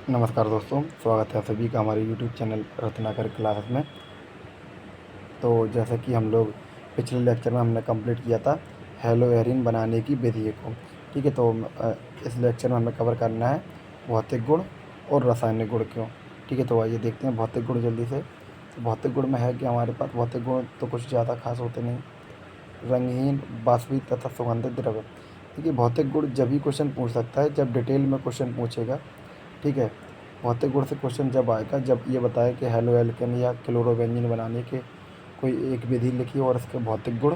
नमस्कार दोस्तों, स्वागत है सभी का हमारे यूट्यूब चैनल रत्नाकर क्लासेस में। तो जैसा कि हम लोग पिछले लेक्चर में हमने कंप्लीट किया था हेलो एरिन बनाने की विधि को। ठीक है, तो इस लेक्चर में हमें कवर करना है भौतिक गुण और रासायनिक गुण क्यों। ठीक है, तो आइए देखते हैं भौतिक गुण जल्दी से। तो भौतिक गुण में है कि हमारे पास भौतिक गुण तो कुछ ज़्यादा खास होते नहीं। रंगहीन, बाष्पीय तथा सुगंधित द्रव्य। देखिए, भौतिक गुण जब भी क्वेश्चन पूछ सकता है जब डिटेल में क्वेश्चन पूछेगा। ठीक है, भौतिक गुण से क्वेश्चन जब आएगा जब ये बताए कि हेलो एल्केन या क्लोरोबेंजीन बनाने के कोई एक विधि लिखी और इसके भौतिक गुण,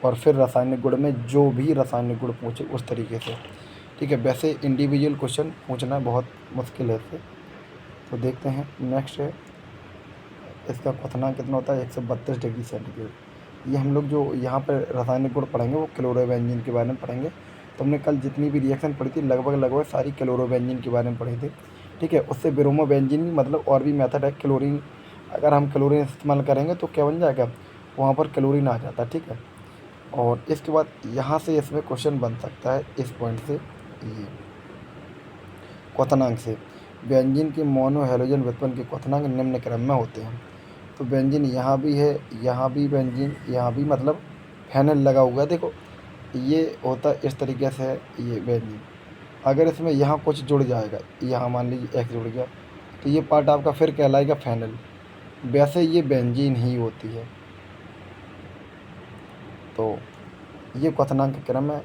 और फिर रासायनिक गुण में जो भी रासायनिक गुण पूछे उस तरीके से। ठीक है, वैसे इंडिविजुअल क्वेश्चन पूछना बहुत मुश्किल है इससे। तो देखते हैं नेक्स्ट है, इसका क्वथनांक कितना होता है 132 डिग्री सेंटीग्रेड। ये हम लोग जो यहाँ पर रासायनिक गुण पढ़ेंगे वो क्लोरोबेंजीन के बारे में पढ़ेंगे। तो हमने कल जितनी भी रिएक्शन पढ़ी थी लगभग सारी क्लोरोबेंजीन के बारे में पढ़ी थी। ठीक है, उससे ब्रोमोबेंजीन भी मतलब और भी मेथड है। क्लोरीन, अगर हम क्लोरीन इस्तेमाल करेंगे तो क्या बन जाएगा, वहाँ पर क्लोरीन आ जाता है। ठीक है, और इसके बाद यहाँ से इसमें क्वेश्चन बन सकता है इस पॉइंट से, ये क्वथनांक से। बेंजीन की मोनो हैलोजन व्युत्पन्न के क्वथनांक निम्न क्रम में होते हैं। तो बेंजीन यहाँ भी है, यहाँ भी बेंजीन, यहाँ भी मतलब फेनल लगा हुआ है। देखो ये होता है इस तरीके से है ये बेंजीन। अगर इसमें यहाँ कुछ जुड़ जाएगा, यहाँ मान लीजिए एक्स जुड़ गया, तो ये पार्ट आपका फिर कहलाएगा फेनल। वैसे ये बेंजीन ही होती है। तो ये क्वथनांक क्रम है।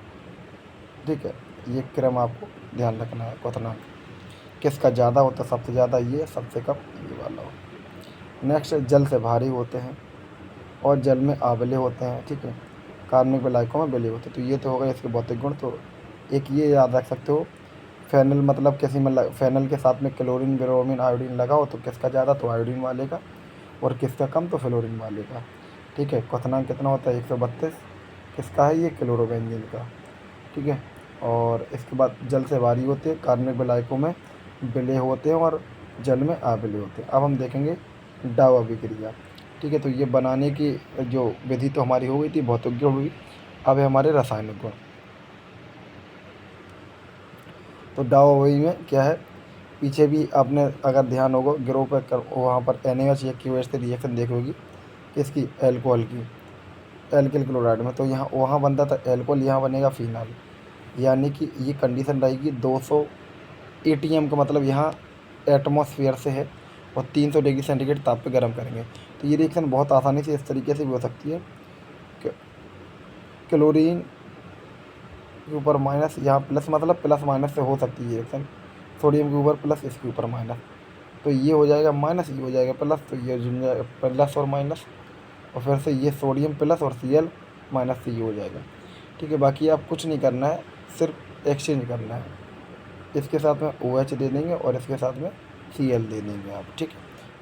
ठीक है, ये क्रम आपको ध्यान रखना है। क्वथनांक किसका ज़्यादा होता है, सबसे ज़्यादा ये, सबसे कम ये वाला हो। नेक्स्ट, जल से भारी होते हैं और जल में आबले होते हैं। ठीक है, कार्बनिक विलायकों में विलय होते हैं। तो ये तो होगा इसके भौतिक गुण। तो एक ये याद रख सकते हो, फेनल मतलब किसी में फेनल के साथ में क्लोरीन, ब्रोमीन, आयोडीन लगाओ तो किसका ज़्यादा, तो आयोडीन वाले का, और किसका कम, तो फ्लोरीन वाले का। ठीक है, क्वथनांक कितना होता है 132। किसका है ये, क्लोरोबेंजीन का। ठीक है, और इसके बाद जल से भारी होते हैं, कार्बनिक विलायकों में विलय होते हैं और जल में अविलय होते हैं। अब हम देखेंगे डाव अभिक्रिया। ठीक है, तो ये बनाने की जो विधि तो हमारी हो गई थी, भौतिक गुण हुई। अब है हमारे रासायनिक गुण। तो डाव अभिक्रिया में क्या है, पीछे भी आपने अगर ध्यान होगा गिरो पर कर, वहाँ पर NaOH या QH से रिएक्शन देखोगी किसकी, एल्कोहल की, एल्किल क्लोराइड में। तो यहाँ वहाँ बनता था एल्कोहल, यहाँ बनेगा फिनाल। यानी कि ये कंडीशन रहेगी 200 ATM का, मतलब यहाँ एटमॉस्फेयर से है, और 300 डिग्री सेंटीग्रेड ताप पे गर्म करेंगे। तो ये रिएक्शन बहुत आसानी से इस तरीके से भी हो सकती है कि क्लोरीन के ऊपर माइनस, यहाँ प्लस, मतलब प्लस माइनस से हो सकती है रिएक्शन। सोडियम के ऊपर प्लस, इसके ऊपर माइनस, तो ये हो जाएगा माइनस, ये हो जाएगा प्लस, तो ये जुड़ जाएगा प्लस और माइनस, और फिर से ये सोडियम प्लस और Cl माइनस से ये हो जाएगा। ठीक है, बाकी आप कुछ नहीं करना है, सिर्फ एक्सचेंज करना है। इसके साथ में OH दे देंगे और इसके साथ में Cl दे देंगे आप। ठीक है,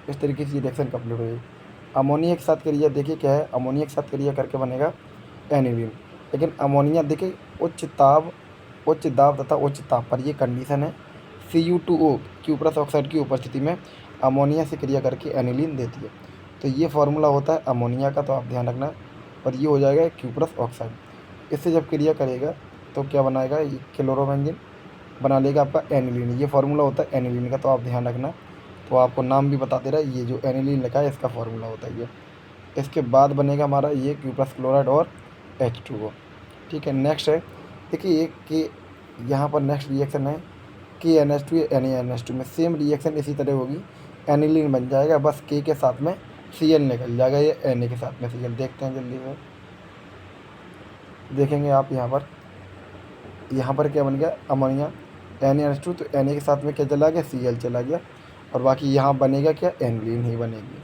इस तरीके से रिएक्शन कंप्लीट हो जाएगी। अमोनिया के साथ क्रिया देखिए क्या है, अमोनिया के साथ क्रिया करके बनेगा एनिलीन। लेकिन अमोनिया देखिए उच्च दाब तथा उच्च ताप पर, ये कंडीशन है। Cu2O, क्यूप्रस ऑक्साइड की उपस्थिति में अमोनिया से क्रिया करके एनिलीन देती है। तो ये फार्मूला होता है अमोनिया का, तो आप ध्यान रखना। और ये हो जाएगा क्यूप्रस ऑक्साइड। इससे जब क्रिया करेगा तो क्या बनाएगा, ये क्लोरोबेंजीन बना लेगा आपका एनिलीन। ये फार्मूला होता है एनिलीन का, तो आप ध्यान रखना। तो आपको नाम भी बता दे रहा है, ये जो एनिलीन लिखा है इसका फार्मूला होता है ये। इसके बाद बनेगा हमारा ये क्यूप्रस क्लोराइड और H2O। ठीक है, नेक्स्ट है, देखिए कि यहाँ पर नेक्स्ट रिएक्शन है KNH2 NaNH2 में सेम रिएक्शन इसी तरह होगी। एनिलीन बन जाएगा, बस K के साथ में Cl निकल जाएगा, ये Na के साथ में Cl। देखते हैं जल्दी से, देखेंगे आप यहाँ पर क्या बन गया, अमोनिया NaNH2, तो Na के साथ में क्या चला गया, Cl चला गया, और बाकी यहाँ बनेगा क्या, एनिलीन ही बनेगी।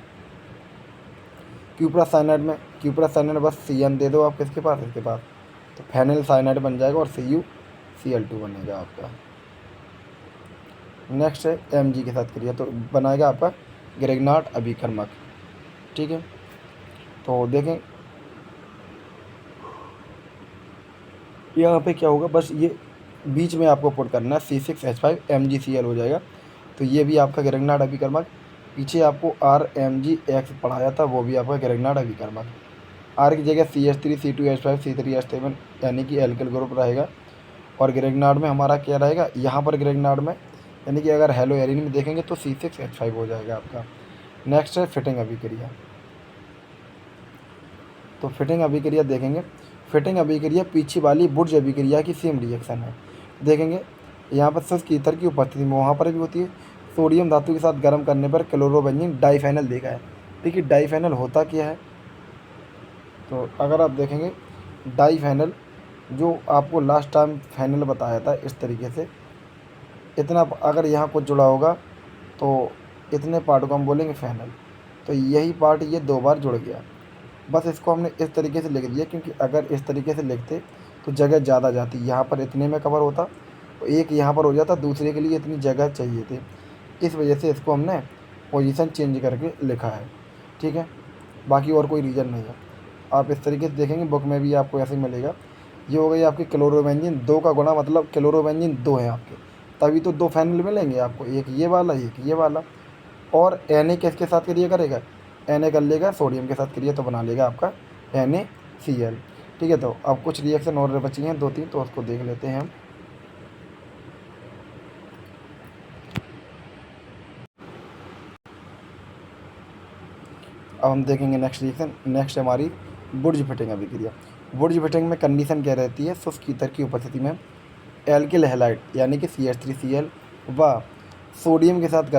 क्यूप्रा साइनाइड में, क्यूप्रा साइनाइड बस CN दे दो आप किसके पास, इसके पास, तो फेनिल साइनाइड बन जाएगा और CuCl2 बनेगा आपका। नेक्स्ट है Mg के साथ क्रिया, तो बनाएगा आपका ग्रेगनार्ड अभिकर्मक। ठीक है, तो देखें यहाँ पे क्या होगा, बस ये बीच में आपको पुट करना है, C6H5 MgCl हो जाएगा। तो ये भी आपका ग्रेगनार्ड अभिकर्मक। पीछे आपको RMgX पढ़ाया था, वो भी आपका ग्रेगनार्ड अभिकर्मक। R की जगह CH3 C2H5 C3H7 यानी कि एल्किल ग्रुप रहेगा। और ग्रेगनार्ड में हमारा क्या रहेगा, यहाँ पर ग्रेगनार्ड में यानी कि अगर हेलो एरिन में देखेंगे तो C6H5 हो जाएगा आपका। नेक्स्ट है फिटिंग अभिक्रिया। तो फिटिंग अभिक्रिया देखेंगे, फिटिंग अभिक्रिया पीछे वाली बुर्ज अभिक्रिया की सेम रिएक्शन है। देखेंगे यहाँ पर शुष्क ईथर की उपस्थिति में वहाँ पर भी होती है। सोडियम धातु के साथ गर्म करने पर क्लोरोबेंजीन डाइफेनल देखा है। देखिए डाइफेनल होता क्या है, तो अगर आप देखेंगे डाइफेनल जो आपको लास्ट टाइम फेनल बताया था इस तरीके से, इतना अगर यहाँ कुछ जुड़ा होगा तो इतने पार्ट को हम बोलेंगे फेनल। तो यही पार्ट ये 2 बार जुड़ गया, बस इसको हमने इस तरीके से लिख दिया, क्योंकि अगर इस तरीके से लिखते तो जगह ज़्यादा जाती, यहाँ पर इतने में कवर होता, तो एक यहाँ पर हो जाता, दूसरे के लिए इतनी जगह चाहिए थी, इस वजह से इसको हमने पोजीशन चेंज करके लिखा है। ठीक है, बाकी और कोई रीज़न नहीं है। आप इस तरीके से देखेंगे बुक में भी आपको ऐसे ही मिलेगा। ये हो गई आपकी क्लोरोबेंजीन 2 का गुणा, मतलब क्लोरोबेंजीन 2 है आपके, तभी तो 2 फेनल मिलेंगे आपको, एक ये वाला एक ये वाला। और Na किसके साथ क्रिया करेगा, Na कर लेगा सोडियम के साथ क्रिया, तो बना लेगा आपका NaCl। ठीक है, तो अब कुछ रिएक्शन और बची हैं 2-3, तो उसको देख लेते हैं हम। अब हम देखेंगे नेक्स्ट रिएक्शन। नेक्स्ट हमारी बुर्ज फिटिंग अभिक्रिया। बुर्ज फिटिंग में कंडीशन क्या रहती है, शुष्क ईथर की उपस्थिति में एल्किल हैलाइड यानी कि CH3Cl व सोडियम के साथ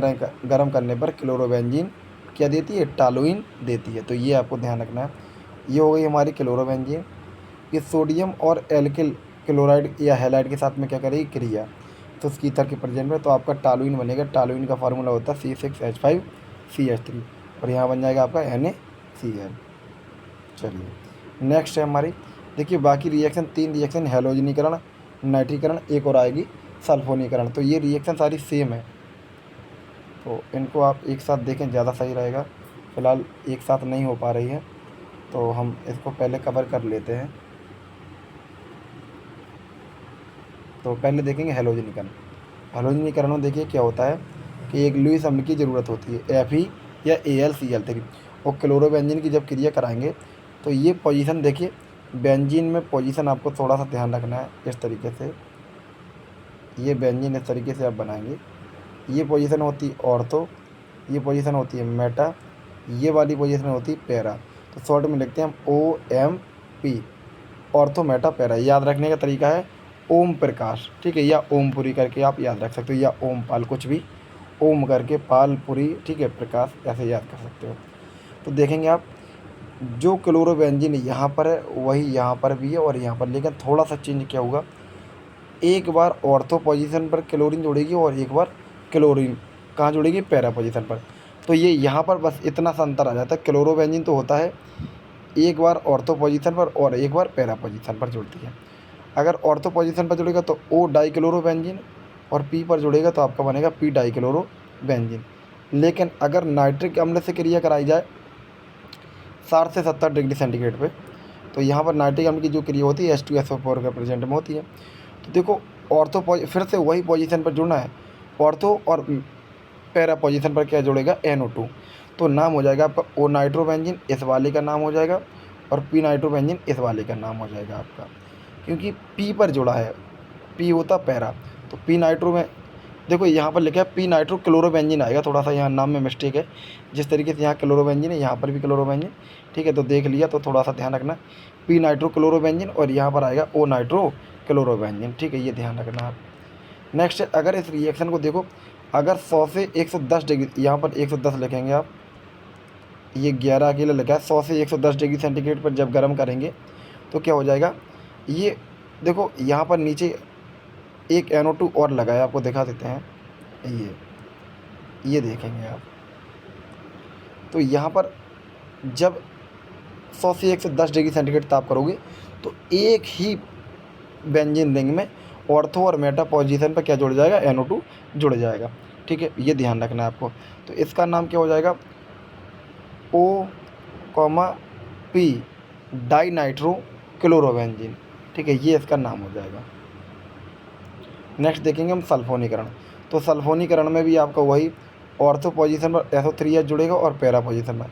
गर्म करने पर क्लोरोबेंजीन क्या देती है, टॉलुइन देती है। तो ये आपको ध्यान रखना है। ये हो गई हमारी क्लोरोबेंजीन। ये सोडियम और एल्किल क्लोराइड या हैलाइड के साथ में क्या करेगी, क्रिया, तो उसकी ईथर के प्रेजेंट में, तो आपका टॉलुइन बनेगा। टॉलुइन का फार्मूला होता है C6H5CH3, और यहाँ बन जाएगा आपका NaCl। चलिए नेक्स्ट है हमारी, देखिए बाकी रिएक्शन 3 रिएक्शन, हैलोजनीकरण, नाइट्रीकरण, एक और आएगी सल्फोनीकरण। तो ये रिएक्शन सारी सेम है, तो इनको आप एक साथ देखें ज़्यादा सही रहेगा। फ़िलहाल एक साथ नहीं हो पा रही है, तो हम इसको पहले कवर कर लेते हैं। तो पहले देखेंगे हैलोजनीकरण। हैलोजनीकरण में देखिए क्या होता है कि एक लुईस अम्ल की ज़रूरत होती है, Fe या AlCl3, और क्लोरोबेंजीन की जब क्रिया कराएंगे तो ये पोजीशन देखिए, बेंजीन में पोजीशन आपको थोड़ा सा ध्यान रखना है। इस तरीके से ये बेंजीन इस तरीके से आप बनाएंगे, ये पोजीशन होती है ऑर्थो, ये पोजीशन होती है मेटा, ये वाली पोजीशन होती है पैरा। तो शॉर्ट में लिखते हैं हम OMP, ऑर्थो मेटा पैरा। याद रखने का तरीका है ओम प्रकाश, ठीक है, या ओमपुरी करके आप याद रख सकते हो, या ओम पाल, कुछ भी, ओम करके पालपुरी, ठीक है, प्रकाश, ऐसे याद कर सकते हो। तो देखेंगे आप जो क्लोरोबेंजीन यहाँ पर है वही यहाँ पर भी है और यहाँ पर, लेकिन थोड़ा सा चेंज क्या होगा, एक बार ऑर्थो पोजीशन पर क्लोरीन जुड़ेगी और एक बार क्लोरीन कहाँ जुड़ेगी, पैरा पोजीशन पर। तो ये यहाँ पर बस इतना सा अंतर आ जाता है। क्लोरोबेंजीन तो होता है एक बार ऑर्थो पोजीशन पर और एक बार पैरा पोजीशन पर जुड़ती है। अगर ऑर्थो पोजीशन पर जुड़ेगा तो O डाइक्लोरोबेंजीन, और P पर जुड़ेगा तो आपका बनेगा P डाइक्लोरोबेंजीन। लेकिन अगर नाइट्रिक अम्ल से क्रिया कराई जाए 60 से 70 डिग्री सेंटीग्रेड पे, तो यहाँ पर नाइट्रिक अम्ल की जो क्रिया होती है H2SO4 के प्रेजेंट में होती है। तो देखो ऑर्थो फिर से वही पोजीशन पर जुड़ना है, ऑर्थो और पैरा पोजीशन पर क्या जुड़ेगा, NO2। तो नाम हो जाएगा आपका O नाइट्रोबेंजीन, इस वाले का नाम हो जाएगा, और P नाइट्रोबेंजीन इस वाले का नाम हो जाएगा आपका, क्योंकि P पर जुड़ा है, P होता पैरा, तो P नाइट्रो में देखो यहाँ पर लिखा है P नाइट्रो क्लोरोबेंजीन आएगा, थोड़ा सा यहाँ नाम में मिस्टेक है। जिस तरीके से यहाँ क्लोरोबेंजीन है यहाँ पर भी क्लोरोबेंजीन, ठीक है, तो देख लिया, तो थोड़ा सा ध्यान रखना, P नाइट्रो क्लोरोबेंजीन और यहाँ पर आएगा O नाइट्रो क्लोरोबेंजीन, ठीक है, ये ध्यान रखना आप। नेक्स्ट, अगर इस रिएक्शन को देखो, अगर 100 से 110 डिग्री, यहाँ पर 110 लिखेंगे आप, ये 11 अकेला लिखा है, 100 से 110 डिग्री सेंटीग्रेड पर जब गर्म करेंगे तो क्या हो जाएगा, ये देखो यहाँ पर नीचे एक NO2 और लगा है, आपको दिखा देते हैं, ये देखेंगे आप। तो यहाँ पर जब 100 से 110 डिग्री सेंटीग्रेड ताप करोगे तो एक ही बेंजीन रिंग में ऑर्थो और मेटा पोजीशन पर क्या जुड़ जाएगा, NO2 जुड़ जाएगा, ठीक है, ये ध्यान रखना है आपको। तो इसका नाम क्या हो जाएगा, O, P di nitro chlorobenzene, ठीक है, ये इसका नाम हो जाएगा। नेक्स्ट देखेंगे हम सल्फोनीकरण। तो सल्फोनीकरण में भी आपका वही ऑर्थो पोजीशन पर SO3H जुड़ेगा और पैरा पोजीशन पर,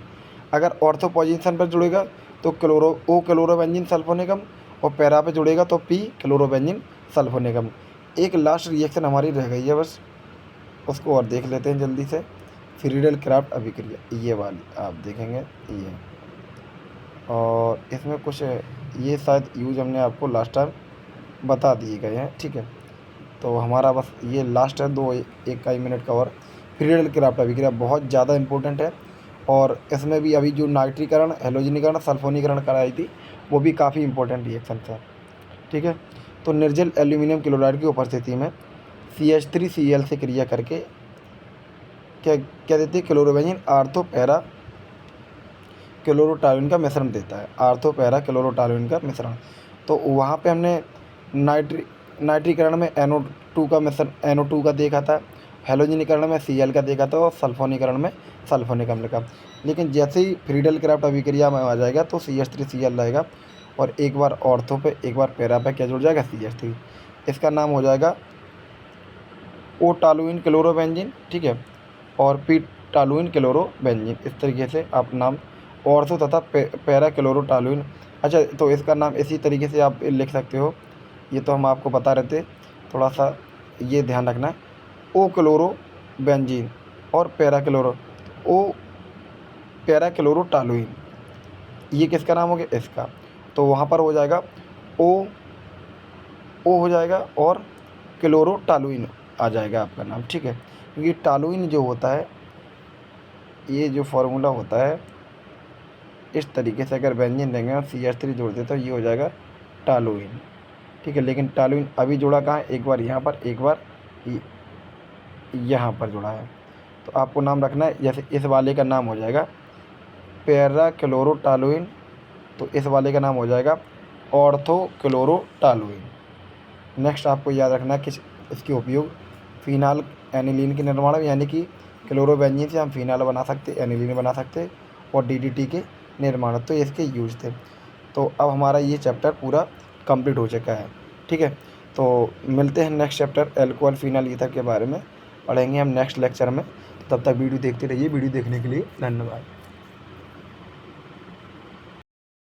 अगर ऑर्थो पोजीशन पर जुड़ेगा तो O क्लोरोबेंजीन सल्फोनिकम, और पैरा पे जुड़ेगा तो P क्लोरोबेंजीन सल्फोनिकम। एक लास्ट रिएक्शन हमारी रह गई है बस, उसको और देख लेते हैं जल्दी से। फ्रीडल क्राफ्ट अभिक्रिया ये वाली आप देखेंगे ये, और इसमें कुछ ये शायद यूज हमने आपको लास्ट टाइम बता दिए गए हैं, ठीक है। तो हमारा बस ये लास्ट है, दो एक का ही मिनट का और। फ्रीडल क्राफ्ट अभिक्रिया बहुत ज़्यादा इंपॉर्टेंट है, और इसमें भी अभी जो नाइट्रीकरण, हेलोजनीकरण, सल्फोनीकरण कराई थी, वो भी काफ़ी इंपॉर्टेंट रिएक्शन था, ठीक है। तो निर्जल एल्यूमिनियम क्लोराइड की उपस्थिति में CH3Cl से क्रिया करके क्या क्या देती है, क्लोरोबेंजीन आर्थो पैरा क्लोरोटॉलुइन का मिश्रण देता है, आर्थो पैरा क्लोरोटॉलुइन का मिश्रण। तो वहाँ पे हमने नाइट्रीकरण में NO2 का मिश्रण, NO2 का देखा था, हेलोजनीकरण में Cl का देखा था, और सल्फोनीकरण में सल्फोनिक अम्ल का। लेकिन जैसे ही फ्रीडल क्राफ्ट अभिक्रिया में आ जाएगा तो CH3Cl रहेगा, और एक बार ऑर्थो पे एक बार पैरा पे क्या जुड़ जाएगा, CH3। इसका नाम हो जाएगा ओ टालुइन क्लोरोबेंजीन, ठीक है, और पी टालुइन क्लोरोबेंजीन। इस तरीके से आप नाम ऑर्थो तथा पैरा क्लोरोटालुइन। अच्छा, तो इसका नाम इसी तरीके से आप लिख सकते हो, ये तो हम आपको बता रहे थे, थोड़ा सा ये ध्यान रखना है। ओ क्लोरोबेंजीन और ओ पैरा क्लोरोटालुइन, ये किसका नाम हो गया, इसका। तो वहाँ पर हो जाएगा ओ ओ हो जाएगा, और क्लोरोटालुइन आ जाएगा आपका नाम, ठीक है। क्योंकि टालुइन जो होता है, ये जो फार्मूला होता है, इस तरीके से अगर बेंजीन देंगे और CH3 जोड़ दें तो ये हो जाएगा टालुइन, ठीक है। लेकिन टालुइन अभी जुड़ा कहाँ है, एक बार यहाँ पर, एक बार यहाँ पर जुड़ा है। तो आपको नाम रखना है, जैसे इस वाले का नाम हो जाएगा पैरा क्लोरोटालुइन, तो इस वाले का नाम हो जाएगा ऑर्थो क्लोरोटालुइन। नेक्स्ट आपको याद रखना है कि इसके उपयोग फिनाल एनिलीन के निर्माण में, यानी कि क्लोरोबेंजीन से हम फिनाल बना सकते, एनिलीन बना सकते, और DDT के निर्माण, तो इसके यूज थे। तो अब हमारा ये चैप्टर पूरा कंप्लीट हो चुका है, ठीक है। तो मिलते हैं next chapter alcohol phenol ether के बारे में पढ़ेंगे हम नेक्स्ट लेक्चर में। तब तक वीडियो देखते रहिए, वीडियो देखने के लिए धन्यवाद।